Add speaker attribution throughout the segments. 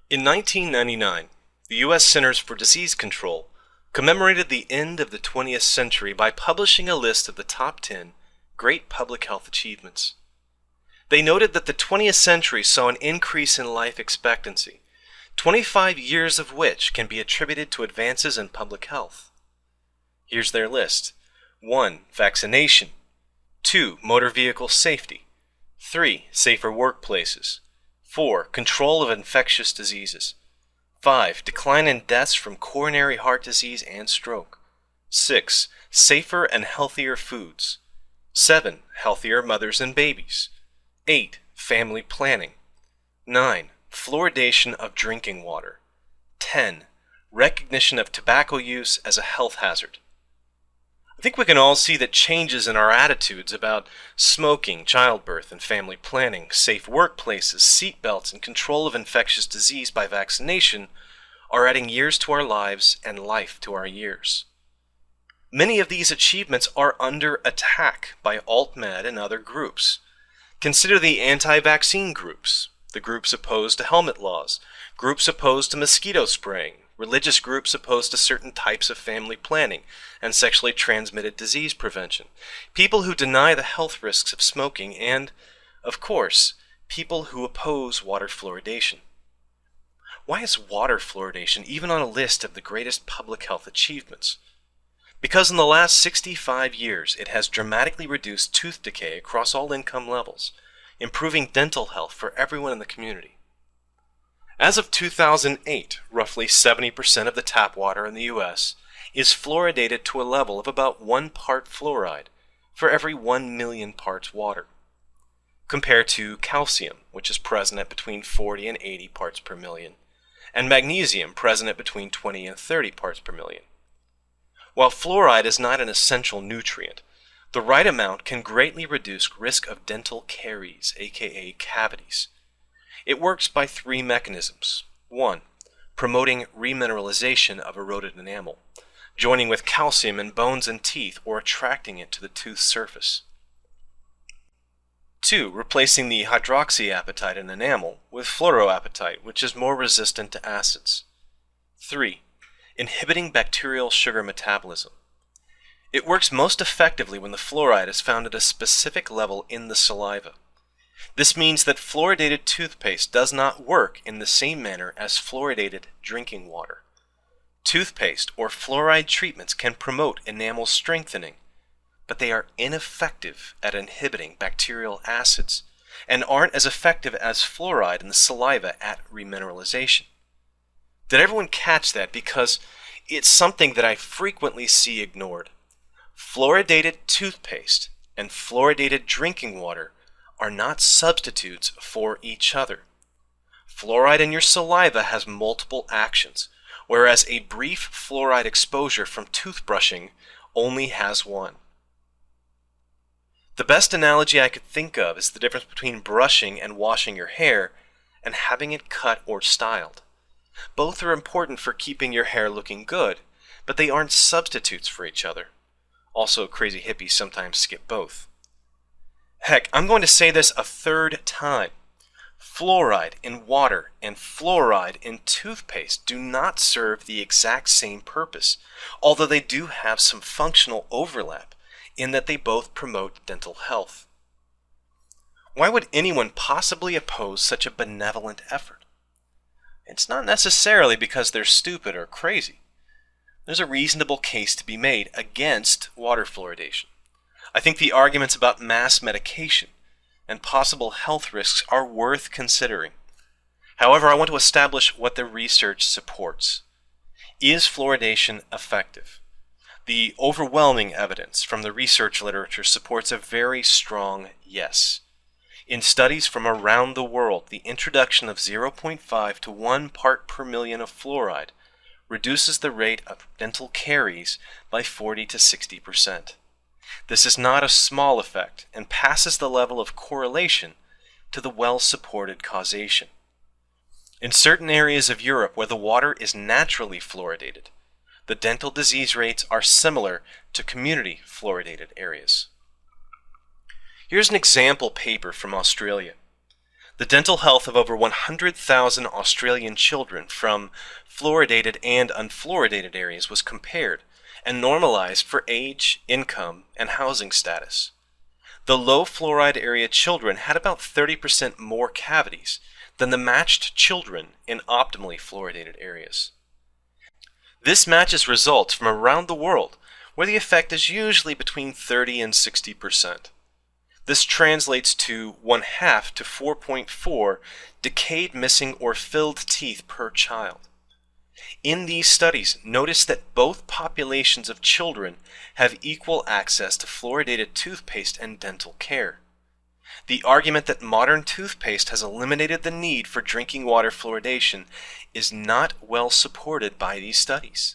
Speaker 1: In 1999, the U.S. Centers for Disease Control commemorated the end of the 20th century by publishing a list of the top 10 great public health achievements. They noted that the 20th century saw an increase in life expectancy, 25 years of which can be attributed to advances in public health. Here's their list. 1. Vaccination. 2. Motor vehicle safety. 3. Safer workplaces. 4. Control of infectious diseases. 5. Decline in deaths from coronary heart disease and stroke. 6. Safer and healthier foods. 7. Healthier mothers and babies. 8. Family planning. 9. Fluoridation of drinking water. 10. Recognition of tobacco use as a health hazard. I think we can all see that changes in our attitudes about smoking, childbirth, and family planning, safe workplaces, seat belts, and control of infectious disease by vaccination are adding years to our lives and life to our years. Many of these achievements are under attack by alt-med and other groups. Consider the anti-vaccine groups, the groups opposed to helmet laws, groups opposed to mosquito spraying, religious groups opposed to certain types of family planning and sexually transmitted disease prevention, people who deny the health risks of smoking, and, of course, people who oppose water fluoridation. Why is water fluoridation even on a list of the greatest public health achievements? Because in the last 65 years it has dramatically reduced tooth decay across all income levels, improving dental health for everyone in the community. As of 2008, roughly 70% of the tap water in the U.S. is fluoridated to a level of about 1 part fluoride for every 1 million parts water, compared to calcium, which is present at between 40 and 80 parts per million, and magnesium present at between 20 and 30 parts per million. While fluoride is not an essential nutrient, the right amount can greatly reduce risk of dental caries, aka cavities. It works by 3 mechanisms. 1. Promoting remineralization of eroded enamel, joining with calcium in bones and teeth or attracting it to the tooth surface. 2. Replacing the hydroxyapatite in enamel with fluoroapatite, which is more resistant to acids. 3. Inhibiting bacterial sugar metabolism. It works most effectively when the fluoride is found at a specific level in the saliva. This means that fluoridated toothpaste does not work in the same manner as fluoridated drinking water. Toothpaste or fluoride treatments can promote enamel strengthening, but they are ineffective at inhibiting bacterial acids and aren't as effective as fluoride in the saliva at remineralization. Did everyone catch that? Because it's something that I frequently see ignored. Fluoridated toothpaste and fluoridated drinking water are not substitutes for each other. Fluoride in your saliva has multiple actions, whereas a brief fluoride exposure from toothbrushing only has one. The best analogy I could think of is the difference between brushing and washing your hair and having it cut or styled. Both are important for keeping your hair looking good, but they aren't substitutes for each other. Also, crazy hippies sometimes skip both. Heck, I'm going to say this a third time. Fluoride in water and fluoride in toothpaste do not serve the exact same purpose, although they do have some functional overlap in that they both promote dental health. Why would anyone possibly oppose such a benevolent effort? It's not necessarily because they're stupid or crazy. There's a reasonable case to be made against water fluoridation. I think the arguments about mass medication and possible health risks are worth considering. However, I want to establish what the research supports. Is fluoridation effective? The overwhelming evidence from the research literature supports a very strong yes. In studies from around the world, the introduction of 0.5 to 1 part per million of fluoride reduces the rate of dental caries by 40 to 60%. This is not a small effect and passes the level of correlation to the well-supported causation. In certain areas of Europe where the water is naturally fluoridated, the dental disease rates are similar to community fluoridated areas. Here's an example paper from Australia. The dental health of over 100,000 Australian children from fluoridated and unfluoridated areas was compared and normalized for age, income, and housing status. The low fluoride area children had about 30% more cavities than the matched children in optimally fluoridated areas. This matches results from around the world, where the effect is usually between 30 and 60%. This translates to 1/2 to 4.4 decayed, missing, or filled teeth per child. In these studies, notice that both populations of children have equal access to fluoridated toothpaste and dental care. The argument that modern toothpaste has eliminated the need for drinking water fluoridation is not well supported by these studies.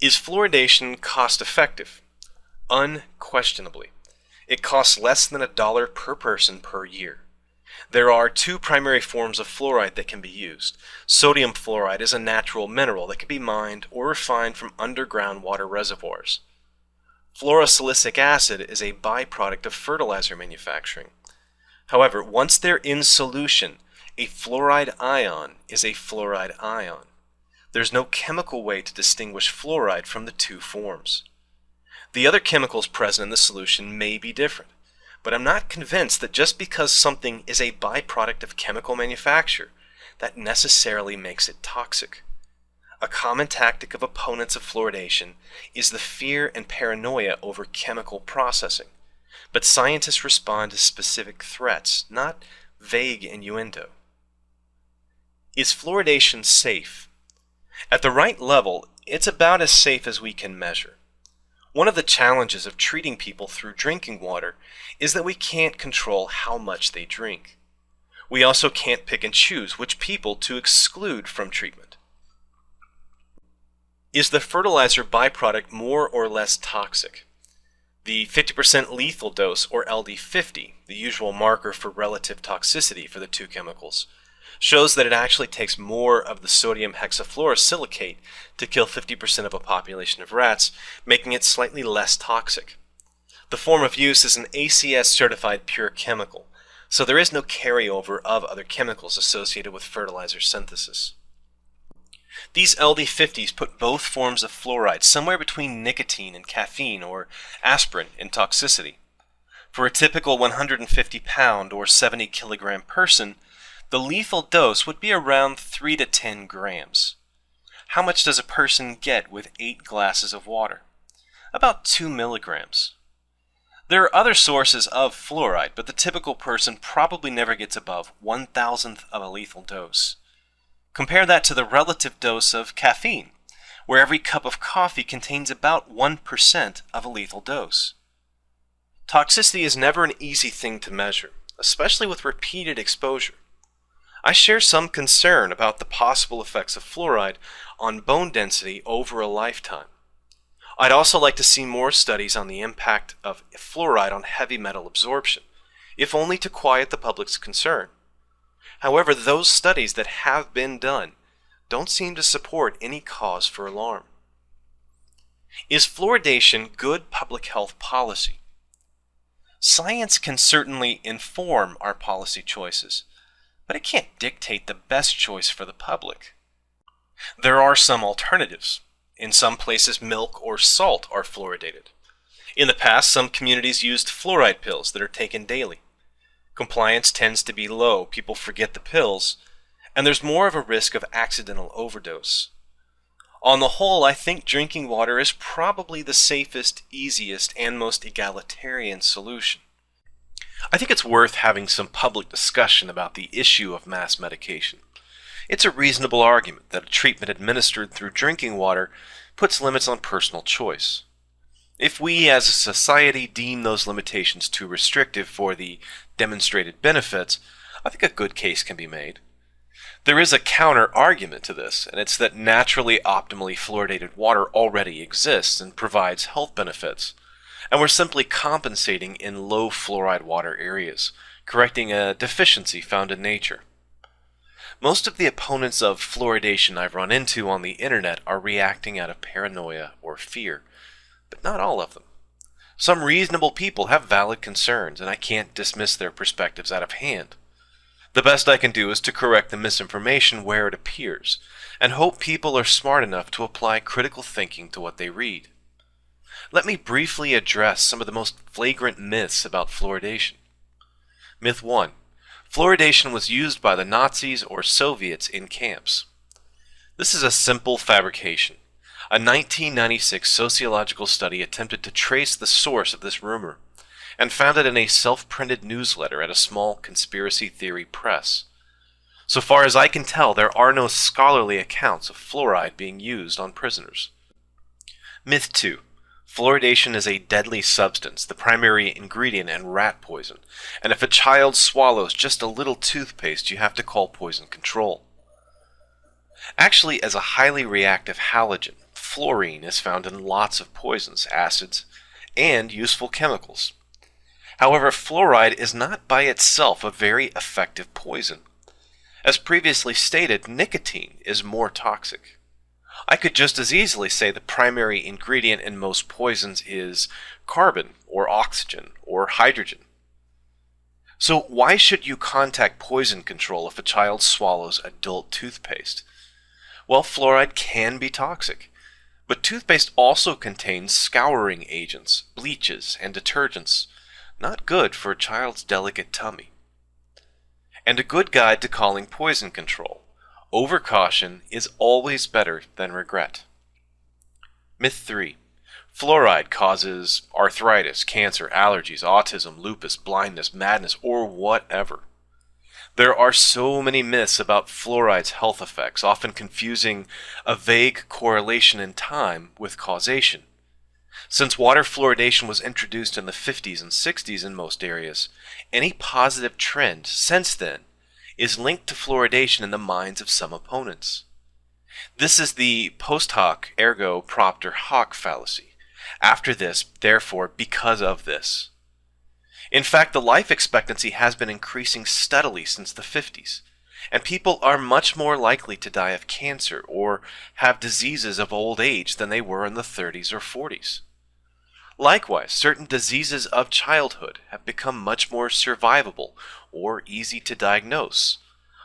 Speaker 1: Is fluoridation cost effective? Unquestionably. It costs less than $1 per person per year. There are two primary forms of fluoride that can be used. Sodium fluoride is a natural mineral that can be mined or refined from underground water reservoirs. Fluorosilicic acid is a byproduct of fertilizer manufacturing. However, once they're in solution, a fluoride ion is a fluoride ion. There's no chemical way to distinguish fluoride from the two forms. The other chemicals present in the solution may be different, but I'm not convinced that just because something is a byproduct of chemical manufacture, that necessarily makes it toxic. A common tactic of opponents of fluoridation is the fear and paranoia over chemical processing, but scientists respond to specific threats, not vague innuendo. Is fluoridation safe? At the right level, it's about as safe as we can measure. One of the challenges of treating people through drinking water is that we can't control how much they drink. We also can't pick and choose which people to exclude from treatment. Is the fertilizer byproduct more or less toxic? The 50% lethal dose, or LD50, the usual marker for relative toxicity for the two chemicals, shows that it actually takes more of the sodium hexafluorosilicate to kill 50% of a population of rats, making it slightly less toxic. The form of use is an ACS certified pure chemical, so there is no carryover of other chemicals associated with fertilizer synthesis. These LD50s put both forms of fluoride somewhere between nicotine and caffeine or aspirin in toxicity. For a typical 150-pound or 70-kilogram person, the lethal dose would be around 3 to 10 grams. How much does a person get with 8 glasses of water? About 2 milligrams. There are other sources of fluoride, but the typical person probably never gets above 1,000th of a lethal dose. Compare that to the relative dose of caffeine, where every cup of coffee contains about 1% of a lethal dose. Toxicity is never an easy thing to measure, especially with repeated exposure. I share some concern about the possible effects of fluoride on bone density over a lifetime. I'd also like to see more studies on the impact of fluoride on heavy metal absorption, if only to quiet the public's concern. However, those studies that have been done don't seem to support any cause for alarm. Is fluoridation good public health policy? Science can certainly inform our policy choices, but it can't dictate the best choice for the public. There are some alternatives. In some places, milk or salt are fluoridated. In the past, some communities used fluoride pills that are taken daily. Compliance tends to be low, people forget the pills, and there's more of a risk of accidental overdose. On the whole, I think drinking water is probably the safest, easiest, and most egalitarian solution. I think it's worth having some public discussion about the issue of mass medication. It's a reasonable argument that a treatment administered through drinking water puts limits on personal choice. If we as a society deem those limitations too restrictive for the demonstrated benefits, I think a good case can be made. There is a counter-argument to this, and it's that naturally optimally fluoridated water already exists and provides health benefits, and we're simply compensating in low fluoride water areas, correcting a deficiency found in nature. Most of the opponents of fluoridation I've run into on the internet are reacting out of paranoia or fear, but not all of them. Some reasonable people have valid concerns, and I can't dismiss their perspectives out of hand. The best I can do is to correct the misinformation where it appears, and hope people are smart enough to apply critical thinking to what they read. Let me briefly address some of the most flagrant myths about fluoridation. Myth 1. Fluoridation was used by the Nazis or Soviets in camps. This is a simple fabrication. A 1996 sociological study attempted to trace the source of this rumor, and found it in a self-printed newsletter at a small conspiracy theory press. So far as I can tell, there are no scholarly accounts of fluoride being used on prisoners. Myth 2. Fluoridation is a deadly substance, the primary ingredient in rat poison, and if a child swallows just a little toothpaste, you have to call poison control. Actually, as a highly reactive halogen, fluorine is found in lots of poisons, acids, and useful chemicals. However, fluoride is not by itself a very effective poison. As previously stated, nicotine is more toxic. I could just as easily say the primary ingredient in most poisons is carbon, or oxygen, or hydrogen. So why should you contact poison control if a child swallows adult toothpaste? Well, fluoride can be toxic, but toothpaste also contains scouring agents, bleaches, and detergents, not good for a child's delicate tummy. And a good guide to calling poison control. Overcaution is always better than regret. Myth 3. Fluoride causes arthritis, cancer, allergies, autism, lupus, blindness, madness, or whatever. There are so many myths about fluoride's health effects, often confusing a vague correlation in time with causation. Since water fluoridation was introduced in the 50s and 60s in most areas, any positive trend since then is linked to fluoridation in the minds of some opponents. This is the post hoc ergo propter hoc fallacy. After this, therefore, because of this. In fact, the life expectancy has been increasing steadily since the 50s, and people are much more likely to die of cancer or have diseases of old age than they were in the 30s or 40s. Likewise, certain diseases of childhood have become much more survivable or easy to diagnose,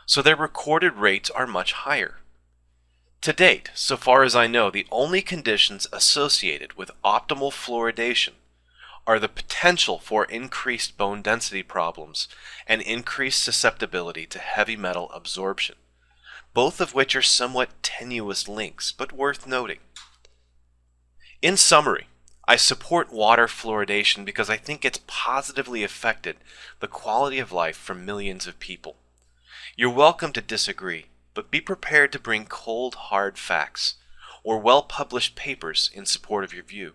Speaker 1: so their recorded rates are much higher. To date, so far as I know, the only conditions associated with optimal fluoridation are the potential for increased bone density problems and increased susceptibility to heavy metal absorption, both of which are somewhat tenuous links, but worth noting. In summary, I support water fluoridation because I think it's positively affected the quality of life for millions of people. You're welcome to disagree, but be prepared to bring cold, hard facts or well-published papers in support of your view.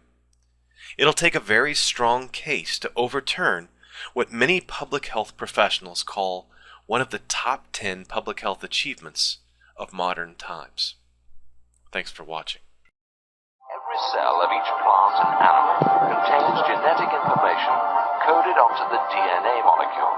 Speaker 1: It'll take a very strong case to overturn what many public health professionals call one of the top 10 public health achievements of modern times. Thanks for watching.
Speaker 2: Every cell of each plant and animal contains genetic information coded onto the DNA molecule.